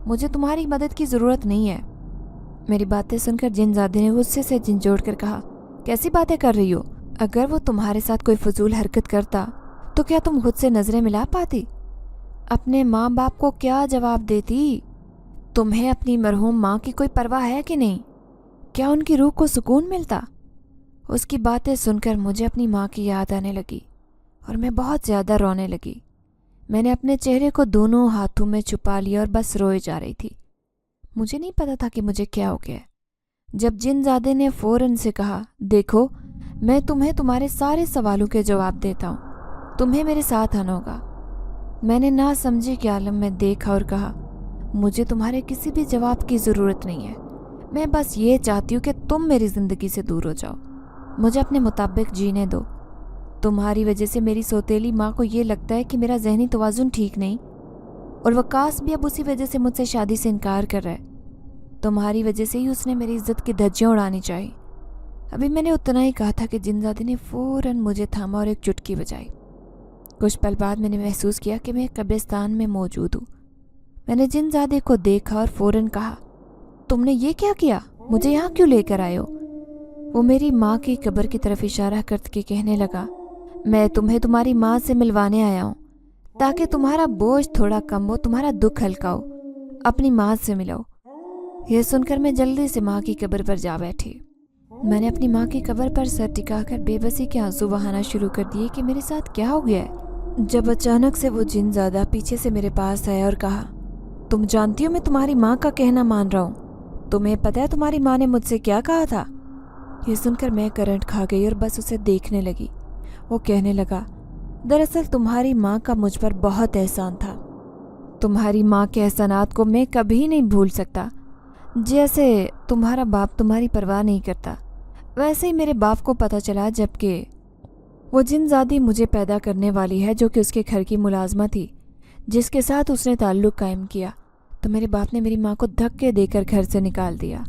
مجھے تمہاری مدد کی ضرورت نہیں ہے۔ मेरी बातें सुनकर जिनजादे ने गुस्से से झंझोड़ कर कहा, कैसी बातें कर रही हो? अगर वो तुम्हारे साथ कोई फजूल हरकत करता तो क्या तुम खुद से नजरें मिला पाती? अपने माँ बाप को क्या जवाब देती? तुम्हें अपनी मरहूम माँ की कोई परवाह है कि नहीं? क्या उनकी रूह को सुकून मिलता? उसकी बातें सुनकर मुझे अपनी माँ की याद आने लगी और मैं बहुत ज़्यादा रोने लगी। मैंने अपने चेहरे को दोनों हाथों में छुपा लिया और बस रोए जा रही थी। मुझे नहीं पता था कि मुझे क्या हो गया। जब जिनजादे ने फ़ौरन से कहा, देखो मैं तुम्हें तुम्हारे सारे सवालों के जवाब देता हूँ, तुम्हें मेरे साथ आना होगा। मैंने ना समझे के आलम में देखा और कहा, मुझे तुम्हारे किसी भी जवाब की ज़रूरत नहीं है। मैं बस ये चाहती हूँ कि तुम मेरी ज़िंदगी से दूर हो जाओ, मुझे अपने मुताबिक जीने दो। तुम्हारी वजह से मेरी सौतेली माँ को ये लगता है कि मेरा जहनी तवाज़ुन ठीक नहीं, और वकास भी अब उसी वजह से मुझसे शादी से इनकार कर रहा है। तुम्हारी वजह से ही उसने मेरी इज्जत की धज्जियाँ उड़ानी चाहिए। अभी मैंने उतना ही कहा था कि जिनजादे ने फ़ौरन मुझे थामा और एक चुटकी बजाई। कुछ पल बाद मैंने महसूस किया कि मैं कब्रिस्तान में मौजूद हूँ। मैंने जिनजादे को देखा और फ़ौरन कहा, तुमने ये क्या किया? मुझे यहाँ क्यों लेकर आए हो? वो मेरी माँ की कब्र की तरफ इशारा करके कहने लगा, मैं तुम्हें तुम्हारी माँ से मिलवाने आया हूँ ताकि तुम्हारा बोझ थोड़ा कम हो, तुम्हारा दुख हल्का हो। अपनी माँ से मिलो। यह सुनकर मैं जल्दी से माँ की कब्र पर जा बैठी। मैंने अपनी माँ की कब्र पर सर टिकाकर बेबसी के आंसू बहाना शुरू कर दिए कि मेरे साथ क्या हो गया है। जब अचानक से वो जिनजादा पीछे से मेरे पास आया और कहा, तुम जानती हो मैं तुम्हारी माँ का कहना मान रहा हूँ। तुम्हें पता है तुम्हारी माँ ने मुझसे क्या कहा था? ये सुनकर मैं करंट खा गई और बस उसे देखने लगी। वो कहने लगा, दरअसल तुम्हारी माँ का मुझ पर बहुत एहसान था। तुम्हारी माँ के एहसानात को मैं कभी नहीं भूल सकता। जैसे तुम्हारा बाप तुम्हारी परवाह नहीं करता, वैसे ही मेरे बाप को पता चला जबकि वो जिनजादी मुझे पैदा करने वाली है, जो कि उसके घर की मुलाजमा थी जिसके साथ उसने ताल्लुक़ कायम किया, तो मेरे बाप ने मेरी माँ को धक्के देकर घर से निकाल दिया।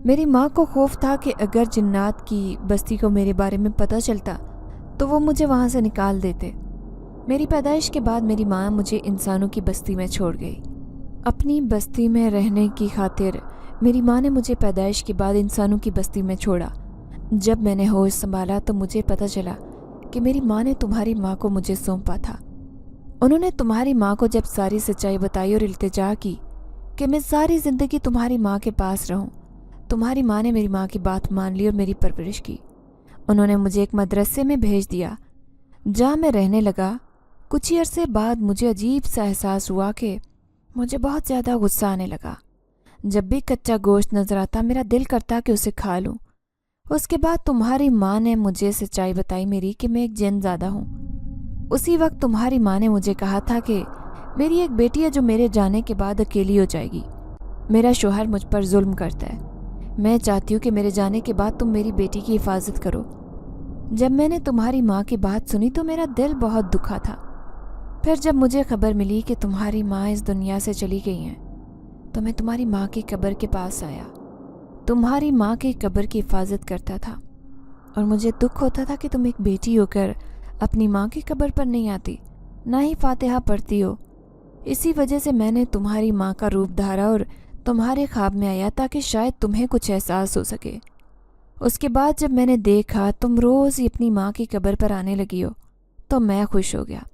मेरी माँ को खौफ था कि अगर जिन्नात की बस्ती को मेरे बारे में पता चलता तो वो मुझे वहाँ से निकाल देते। मेरी पैदाइश के बाद मेरी माँ मुझे इंसानों की बस्ती में छोड़ गई। अपनी बस्ती में रहने की खातिर मेरी माँ ने मुझे पैदाइश के बाद इंसानों की बस्ती में छोड़ा। जब मैंने होश संभाला तो मुझे पता चला कि मेरी माँ ने तुम्हारी माँ को मुझे सौंपा था। उन्होंने तुम्हारी माँ को जब सारी सच्चाई बताई और इल्तिजा की कि मैं सारी ज़िंदगी तुम्हारी माँ के पास रहूं, तुम्हारी माँ ने मेरी माँ की बात मान ली और मेरी परवरिश की। उन्होंने मुझे एक मदरसे में भेज दिया जहाँ मैं रहने लगा। कुछ ही अरसे बाद मुझे अजीब सा एहसास हुआ कि मुझे बहुत ज़्यादा गुस्सा आने लगा। जब भी कच्चा गोश्त नज़र आता मेरा दिल करता कि उसे खा लूँ। उसके बाद तुम्हारी माँ ने मुझे सच्चाई बताई मेरी कि मैं एक जिनजादा हूँ। उसी वक्त तुम्हारी माँ ने मुझे कहा था कि मेरी एक बेटी है जो मेरे जाने के बाद अकेली हो जाएगी। मेरा शोहर मुझ पर जुल्म करता है। मैं चाहती हूँ कि मेरे जाने के बाद तुम मेरी बेटी की हिफाजत करो। जब मैंने तुम्हारी माँ की बात सुनी तो मेरा दिल बहुत दुखा था। फिर जब मुझे खबर मिली कि तुम्हारी माँ इस दुनिया से चली गई हैं, तो मैं तुम्हारी माँ की कब्र के पास आया। तुम्हारी माँ की कब्र की हिफाजत करता था और मुझे दुख होता था कि तुम एक बेटी होकर अपनी माँ की कब्र पर नहीं आती, ना ही फातिहा पढ़ती हो। इसी वजह से मैंने तुम्हारी माँ का रूप धारा और तुम्हारे ख्वाब में आया ताकि शायद तुम्हें कुछ एहसास हो सके। उसके बाद जब मैंने देखा तुम रोज़ ही अपनी माँ की कब्र पर आने लगी हो तो मैं खुश हो गया।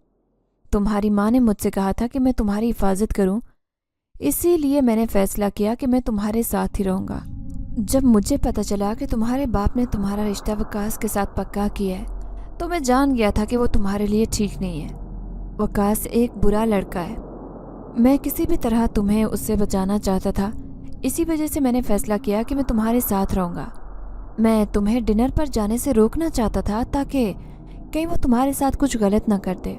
तुम्हारी माँ ने मुझसे कहा था कि मैं तुम्हारी हिफाजत करूं, इसीलिए मैंने फ़ैसला किया कि मैं तुम्हारे साथ ही रहूँगा। जब मुझे पता चला कि तुम्हारे बाप ने तुम्हारा रिश्ता वकास के साथ पक्का किया है तो मैं जान गया था कि वो तुम्हारे लिए ठीक नहीं है। वकास एक बुरा लड़का है। मैं किसी भी तरह तुम्हें उससे बचाना चाहता था। इसी वजह से मैंने फ़ैसला किया कि मैं तुम्हारे साथ रहूँगा। मैं तुम्हें डिनर पर जाने से रोकना चाहता था ताकि कहीं वो तुम्हारे साथ कुछ गलत ना कर दे,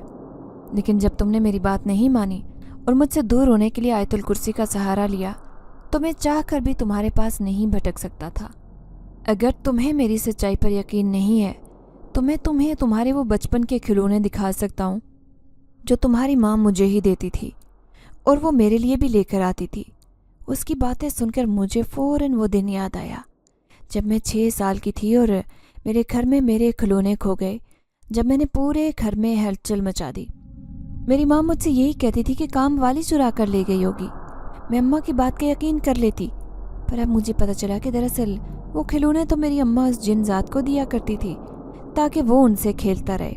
लेकिन जब तुमने मेरी बात नहीं मानी और मुझसे दूर होने के लिए आयतुल कुर्सी का सहारा लिया तो मैं चाह कर भी तुम्हारे पास नहीं भटक सकता था। अगर तुम्हें मेरी सच्चाई पर यकीन नहीं है तो मैं तुम्हें तुम्हारे वो बचपन के खिलौने दिखा सकता हूँ जो तुम्हारी माँ मुझे ही देती थी और वो मेरे लिए भी लेकर आती थी। उसकी बातें सुनकर मुझे फ़ौरन वो दिन याद आया जब मैं 6 साल की थी और मेरे घर में मेरे खिलौने खो गए, जब मैंने पूरे घर में हलचल मचा दी। मेरी माँ मुझसे यही कहती थी कि काम वाली चुरा कर ले गई होगी। मैं अम्मा की बात का यकीन कर लेती, पर अब मुझे पता चला कि दरअसल वो खिलौने तो मेरी अम्मा उस जिन ज़ात को दिया करती थी ताकि वो उनसे खेलता रहे।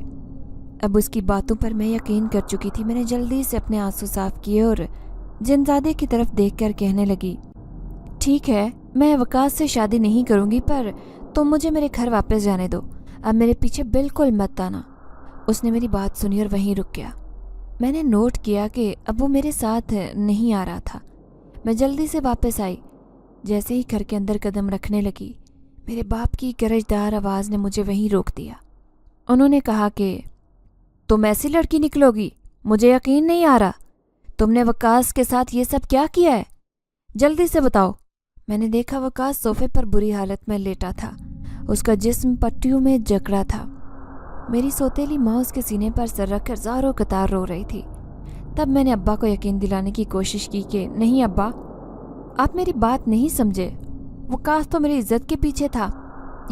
अब उसकी बातों पर मैं यकीन कर चुकी थी। मैंने जल्दी से अपने आंसू साफ किए और जिनजादे की तरफ देखकर कहने लगी, ठीक है, मैं वकास से शादी नहीं करूँगी, पर तुम मुझे मेरे घर वापस जाने दो। अब मेरे पीछे बिल्कुल मत आना। उसने मेरी बात सुनी और वहीं रुक गया। मैंने नोट किया कि अब वो मेरे साथ नहीं आ रहा था। मैं जल्दी से वापस आई। जैसे ही घर के अंदर कदम रखने लगी, मेरे बाप की गरजदार आवाज़ ने मुझे वहीं रोक दिया। उन्होंने कहा कि तुम ऐसी लड़की निकलोगी, मुझे यकीन नहीं आ रहा। तुमने वकास के साथ ये सब क्या किया है? जल्दी से बताओ। मैंने देखा वकास सोफे पर बुरी हालत में लेटा था। उसका जिस्म पट्टियों में जकड़ा था। मेरी सौतेली माँ उसके सीने पर सर रखकर ज़ारों कतार रो रही थी। तब मैंने अब्बा को यकीन दिलाने की कोशिश की कि नहीं अब्बा, आप मेरी बात नहीं समझे। वकास तो मेरी इज्जत के पीछे था।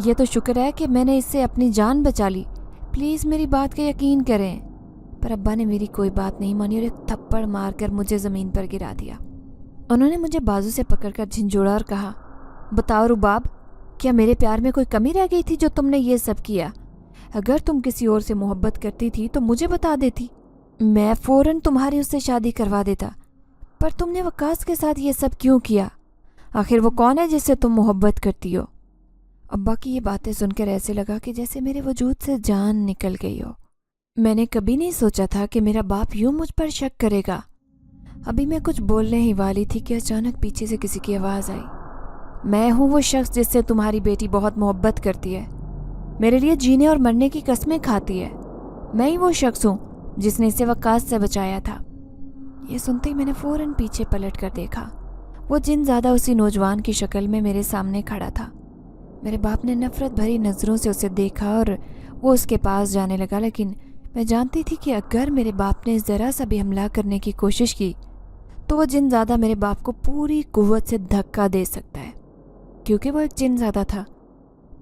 यह तो शुक्र है कि मैंने इससे अपनी जान बचा ली। प्लीज़ मेरी बात का यकीन करें। पर अब्बा ने मेरी कोई बात नहीं मानी और एक थप्पड़ मारकर मुझे ज़मीन पर गिरा दिया। उन्होंने मुझे बाजू से पकड़कर झिंझोड़ा और कहा, बताओ रुबाब, क्या मेरे प्यार में कोई कमी रह गई थी जो तुमने ये सब किया? अगर तुम किसी और से मोहब्बत करती थी तो मुझे बता देती, मैं फ़ौरन तुम्हारी उससे शादी करवा देता। पर तुमने वकास के साथ ये सब क्यों किया? आखिर वो कौन है जिससे तुम मोहब्बत करती हो? अब्बा की ये बातें सुनकर ऐसे लगा कि जैसे मेरे वजूद से जान निकल गई हो। मैंने कभी नहीं सोचा था कि मेरा बाप यूं मुझ पर शक करेगा। अभी मैं कुछ बोलने ही वाली थी कि अचानक पीछे से किसी की आवाज़ आई। मैं हूँ वो शख्स जिससे तुम्हारी बेटी बहुत मोहब्बत करती है, मेरे लिए जीने और मरने की कस्में खाती है। मैं ही वो शख्स हूँ जिसने इसे वकास से बचाया था। ये सुनते ही मैंने फ़ौरन पीछे पलट कर देखा। वो जिनज़ादा उसी नौजवान की शक्ल में मेरे सामने खड़ा था। मेरे बाप ने नफ़रत भरी नज़रों से उसे देखा और वो उसके पास जाने लगा, लेकिन मैं जानती थी कि अगर मेरे बाप ने ज़रा सा भी हमला करने की कोशिश की तो वो जिनज़ादा मेरे बाप को पूरी कुव्वत से धक्का दे सकता है, क्योंकि वो एक जिनज़ादा था।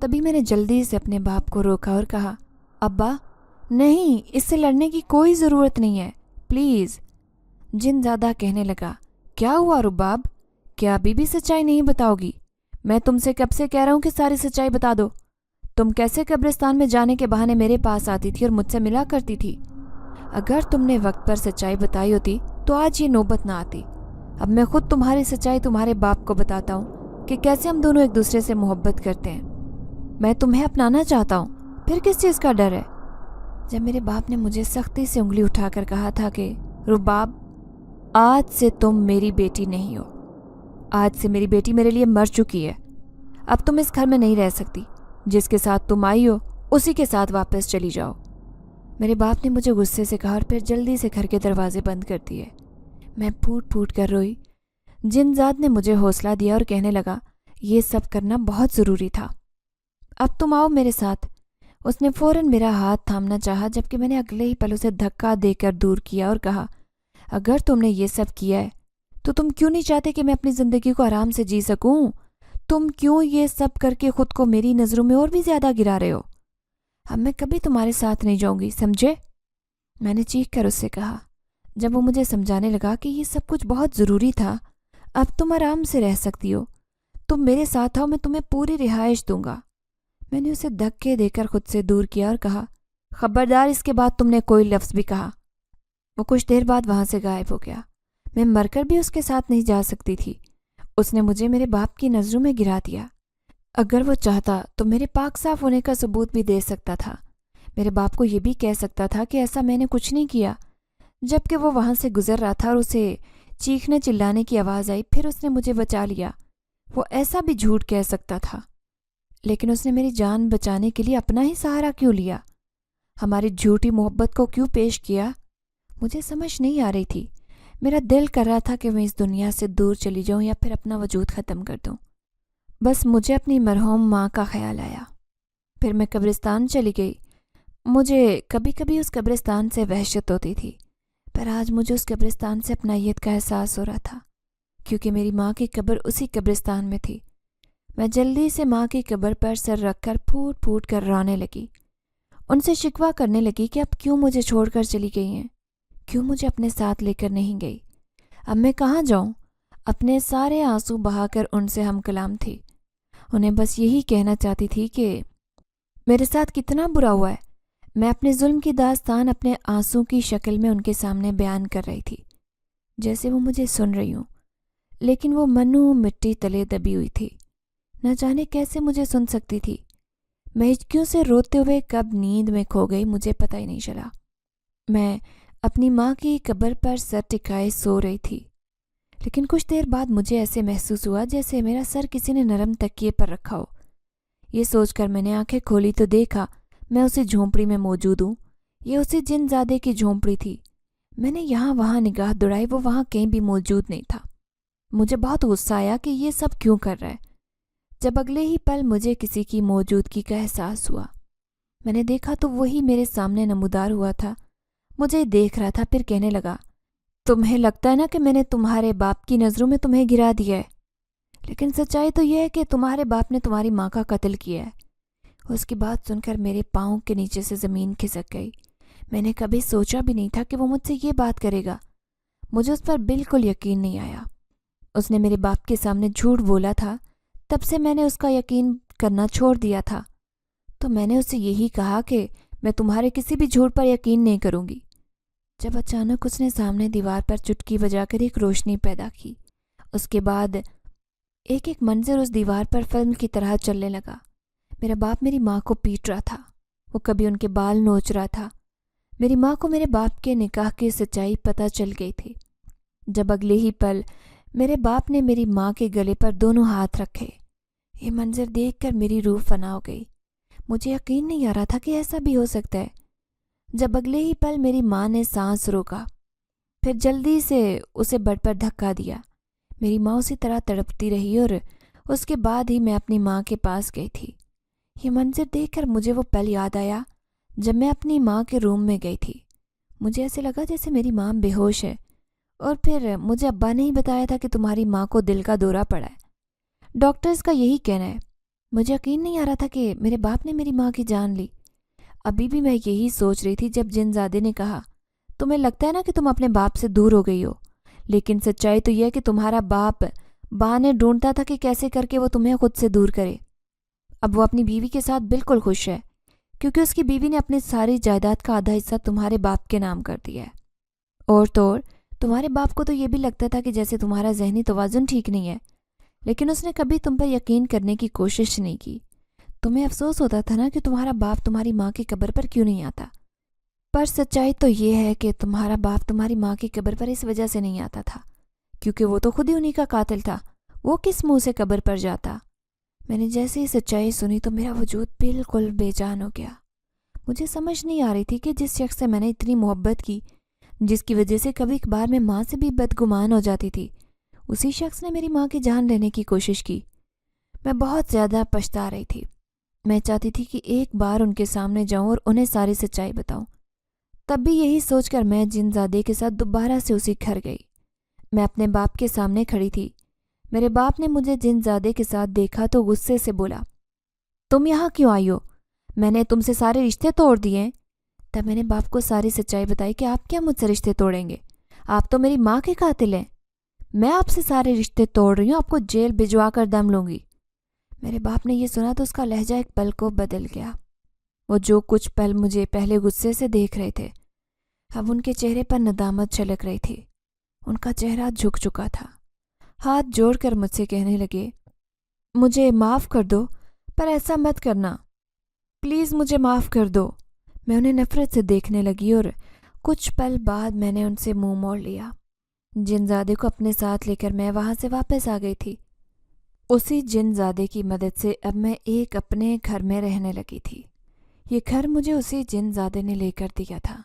तभी मैंने जल्दी से अपने बाप को रोका और कहा, अब्बा नहीं, इससे लड़ने की कोई ज़रूरत नहीं है, प्लीज़। जिनज़ादा कहने लगा, क्या हुआ रुबाब, क्या अभी भी सच्चाई नहीं बताओगी? मैं तुमसे कब से कह रहा हूँ कि सारी सच्चाई बता दो। तुम कैसे कब्रिस्तान में जाने के बहाने मेरे पास आती थी और मुझसे मिला करती थी? अगर तुमने वक्त पर सच्चाई बताई होती तो आज ये नौबत ना आती। अब मैं खुद तुम्हारी सच्चाई तुम्हारे बाप को बताता हूँ कि कैसे हम दोनों एक दूसरे से मोहब्बत करते हैं। मैं तुम्हें अपनाना चाहता हूँ, फिर किस चीज़ का डर है? जब मेरे बाप ने मुझे सख्ती से उंगली उठाकर कहा था कि रुबाब, आज से तुम मेरी बेटी नहीं हो। आज से मेरी बेटी मेरे लिए मर चुकी है। अब तुम इस घर में नहीं रह सकती। जिसके साथ तुम आई हो उसी के साथ वापस चली जाओ। मेरे बाप ने मुझे गुस्से से कहा और फिर जल्दी से घर के दरवाजे बंद कर दिए। मैं फूट फूट कर रोई। जिनजाद ने मुझे हौसला दिया और कहने लगा, ये सब करना बहुत ज़रूरी था। अब तुम आओ मेरे साथ। उसने फ़ौरन मेरा हाथ थामना चाहा, जबकि मैंने अगले ही पल उसे धक्का देकर दूर किया और कहा, अगर तुमने ये सब किया है तो तुम क्यों नहीं चाहते कि मैं अपनी ज़िंदगी को आराम से जी सकूं? तुम क्यों ये सब करके खुद को मेरी नज़रों में और भी ज़्यादा गिरा रहे हो? अब मैं कभी तुम्हारे साथ नहीं जाऊंगी, समझे? मैंने चीख कर उससे कहा। जब वो मुझे समझाने लगा कि ये सब कुछ बहुत ज़रूरी था, अब तुम आराम से रह सकती हो, तुम मेरे साथ आओ, मैं तुम्हें पूरी रिहाइश दूंगा। मैंने उसे धक्के देकर खुद से दूर किया और कहा, खबरदार, इसके बाद तुमने कोई लफ्ज़ भी कहा। वो कुछ देर बाद वहाँ से गायब हो गया। मैं मरकर भी उसके साथ नहीं जा सकती थी। उसने मुझे मेरे बाप की नज़रों में गिरा दिया। अगर वो चाहता तो मेरे पाक साफ होने का सबूत भी दे सकता था। मेरे बाप को ये भी कह सकता था कि ऐसा मैंने कुछ नहीं किया, जबकि वो वहाँ से गुजर रहा था और उसे चीखने चिल्लाने की आवाज़ आई, फिर उसने मुझे बचा लिया। वो ऐसा भी झूठ कह सकता था, लेकिन उसने मेरी जान बचाने के लिए अपना ही सहारा क्यों लिया? हमारी झूठी मोहब्बत को क्यों पेश किया? मुझे समझ नहीं आ रही थी। मेरा दिल कर रहा था कि मैं इस दुनिया से दूर चली जाऊं या फिर अपना वजूद ख़त्म कर दूं। बस मुझे अपनी मरहूम माँ का ख्याल आया। फिर मैं कब्रिस्तान चली गई। मुझे कभी कभी उस कब्रिस्तान से वहशत होती थी, पर आज मुझे उस कब्रिस्तान से अपनायत का एहसास हो रहा था, क्योंकि मेरी माँ की कब्र उसी कब्रिस्तान में थी। मैं जल्दी से माँ की कब्र पर सर रखकर फूट फूट कर रोने लगी। उनसे शिकवा करने लगी कि अब क्यों मुझे छोड़कर चली गई हैं, क्यों मुझे अपने साथ लेकर नहीं गई। अब मैं कहाँ जाऊँ? اپنے سارے آنسو بہا کر ان سے ہم کلام تھی۔ انہیں بس یہی کہنا چاہتی تھی کہ میرے ساتھ کتنا برا ہوا ہے۔ میں اپنے ظلم کی داستان اپنے آنسو کی شکل میں ان کے سامنے بیان کر رہی تھی، جیسے وہ مجھے سن رہی ہوں، لیکن وہ منو مٹی تلے دبی ہوئی تھی، نہ جانے کیسے مجھے سن سکتی تھی۔ میں ہچکیوں سے روتے ہوئے کب نیند میں کھو گئی مجھے پتہ ہی نہیں چلا۔ میں اپنی ماں کی قبر پر سر ٹکائے سو رہی تھی، لیکن کچھ دیر بعد مجھے ایسے محسوس ہوا جیسے میرا سر کسی نے نرم تکیے پر رکھا ہو۔ یہ سوچ کر میں نے آنکھیں کھولی تو دیکھا میں اسی جھونپڑی میں موجود ہوں۔ یہ اسی جن زادے کی جھونپڑی تھی۔ میں نے یہاں وہاں نگاہ دوڑائی، وہ وہاں کہیں بھی موجود نہیں تھا۔ مجھے بہت غصہ آیا کہ یہ سب کیوں کر رہا ہے۔ جب اگلے ہی پل مجھے کسی کی موجودگی کا احساس ہوا، میں نے دیکھا تو وہی میرے سامنے نمودار ہوا تھا، مجھے دیکھ رہا تھا، پھر کہنے لگا، تمہیں لگتا ہے نا کہ میں نے تمہارے باپ کی نظروں میں تمہیں گرا دیا ہے، لیکن سچائی تو یہ ہے کہ تمہارے باپ نے تمہاری ماں کا قتل کیا ہے۔ اس کی بات سن کر میرے پاؤں کے نیچے سے زمین کھسک گئی۔ میں نے کبھی سوچا بھی نہیں تھا کہ وہ مجھ سے یہ بات کرے گا۔ مجھے اس پر بالکل یقین نہیں آیا۔ اس نے میرے باپ کے سامنے جھوٹ بولا تھا، تب سے میں نے اس کا یقین کرنا چھوڑ دیا تھا۔ تو میں نے اسے یہی کہا کہ میں تمہارے کسی بھی جھوٹ پر یقین نہیں کروں گی، جب اچانک اس نے سامنے دیوار پر چٹکی بجا کر ایک روشنی پیدا کی۔ اس کے بعد ایک ایک منظر اس دیوار پر فلم کی طرح چلنے لگا۔ میرا باپ میری ماں کو پیٹ رہا تھا، وہ کبھی ان کے بال نوچ رہا تھا۔ میری ماں کو میرے باپ کے نکاح کی سچائی پتہ چل گئی تھی۔ جب اگلے ہی پل میرے باپ نے میری ماں کے گلے پر دونوں ہاتھ رکھے، یہ منظر دیکھ کر میری روح فنا ہو گئی۔ مجھے یقین نہیں آ رہا تھا کہ ایسا بھی ہو سکتا ہے۔ جب اگلے ہی پل میری ماں نے سانس روکا، پھر جلدی سے اسے بٹ پر دھکا دیا۔ میری ماں اسی طرح تڑپتی رہی اور اس کے بعد ہی میں اپنی ماں کے پاس گئی تھی۔ یہ منظر دیکھ کر مجھے وہ پل یاد آیا جب میں اپنی ماں کے روم میں گئی تھی۔ مجھے ایسے لگا جیسے میری ماں بے ہوش ہے، اور پھر مجھے ابا نے ہی بتایا تھا کہ تمہاری ماں کو دل کا دورہ پڑا ہے۔ ڈاکٹرز کا یہی کہنا ہے۔ مجھے یقین نہیں آ رہا تھا کہ میرے باپ نے میری ماں کی جان لی۔ ابھی بھی میں یہی سوچ رہی تھی جب جن زادے نے کہا، تمہیں لگتا ہے نا کہ تم اپنے باپ سے دور ہو گئی ہو، لیکن سچائی تو یہ ہے کہ تمہارا باپ بہانے ڈھونڈتا تھا کہ کیسے کر کے وہ تمہیں خود سے دور کرے۔ اب وہ اپنی بیوی کے ساتھ بالکل خوش ہے، کیونکہ اس کی بیوی نے اپنی ساری جائیداد کا آدھا حصہ تمہارے باپ کے نام کر دیا ہے۔ اور تو اور تمہارے باپ کو تو یہ بھی لگتا تھا کہ جیسے تمہارا ذہنی توازن ٹھیک نہیں ہے، لیکن اس نے کبھی تم پر یقین کرنے کی کوشش نہیں کی۔ تمہیں افسوس ہوتا تھا نا کہ تمہارا باپ تمہاری ماں کی قبر پر کیوں نہیں آتا، پر سچائی تو یہ ہے کہ تمہارا باپ تمہاری ماں کی قبر پر اس وجہ سے نہیں آتا تھا کیونکہ وہ تو خود ہی انہی کا قاتل تھا۔ وہ کس منہ سے قبر پر جاتا؟ میں نے جیسے ہی سچائی سنی تو میرا وجود بالکل بے جان ہو گیا۔ مجھے سمجھ نہیں آ رہی تھی کہ جس شخص سے میں نے اتنی محبت کی، جس کی وجہ سے کبھی کبھار میں ماں سے بھی بدگمان ہو جاتی تھی، اسی شخص نے میری ماں کی جان لینے کی کوشش کی۔ میں بہت زیادہ پچھتا رہی تھی۔ میں چاہتی تھی کہ ایک بار ان کے سامنے جاؤں اور انہیں ساری سچائی بتاؤں۔ تب بھی یہی سوچ کر میں جن زادے کے ساتھ دوبارہ سے اسی گھر گئی۔ میں اپنے باپ کے سامنے کھڑی تھی۔ میرے باپ نے مجھے جن زادے کے ساتھ دیکھا تو غصے سے بولا، تم یہاں کیوں آئی ہو؟ میں نے تم سے سارے رشتے توڑ دیے۔ تب میں نے باپ کو ساری سچائی بتائی کہ آپ کیا مجھ سے رشتے توڑیں گے؟ آپ تو میری ماں کے قاتل ہیں۔ میں آپ سے سارے رشتے توڑ رہی ہوں، آپ کو جیل بھجوا کر دم لوں گی۔ میرے باپ نے یہ سنا تو اس کا لہجہ ایک پل کو بدل گیا۔ وہ جو کچھ پل مجھے پہلے غصے سے دیکھ رہے تھے، اب ان کے چہرے پر ندامت چھلک رہی تھی۔ ان کا چہرہ جھک چکا تھا۔ ہاتھ جوڑ کر مجھ سے کہنے لگے، مجھے معاف کر دو، پر ایسا مت کرنا، پلیز مجھے معاف کر دو۔ میں انہیں نفرت سے دیکھنے لگی اور کچھ پل بعد میں نے ان سے منہ موڑ لیا۔ جن زادے کو اپنے ساتھ لے کر میں وہاں سے واپس آ گئی تھی۔ اسی جن زادے کی مدد سے اب میں ایک اپنے گھر میں رہنے لگی تھی۔ یہ گھر مجھے اسی جن زادے نے لے کر دیا تھا،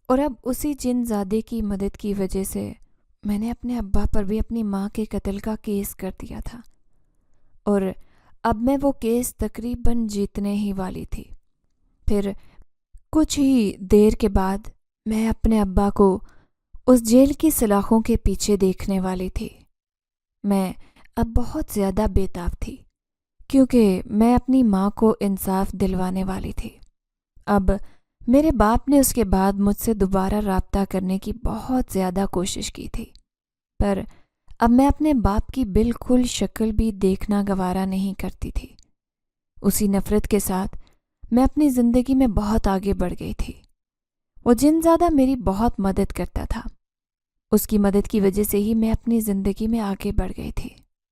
اور اب اسی جن زادے کی مدد کی وجہ سے میں نے اپنے ابا پر بھی اپنی ماں کے قتل کا کیس کر دیا تھا، اور اب میں وہ کیس تقریباً جیتنے ہی والی تھی۔ پھر کچھ ہی دیر کے بعد میں اپنے ابا کو اس جیل کی سلاخوں کے پیچھے دیکھنے والی تھی۔ میں اب بہت زیادہ بے تاب تھی، کیونکہ میں اپنی ماں کو انصاف دلوانے والی تھی۔ اب میرے باپ نے اس کے بعد مجھ سے دوبارہ رابطہ کرنے کی بہت زیادہ کوشش کی تھی، پر اب میں اپنے باپ کی بالکل شکل بھی دیکھنا گوارا نہیں کرتی تھی۔ اسی نفرت کے ساتھ میں اپنی زندگی میں بہت آگے بڑھ گئی تھی۔ وہ جن زیادہ میری بہت مدد کرتا تھا، اس کی مدد کی وجہ سے ہی میں اپنی زندگی میں آگے بڑھ گئی تھی۔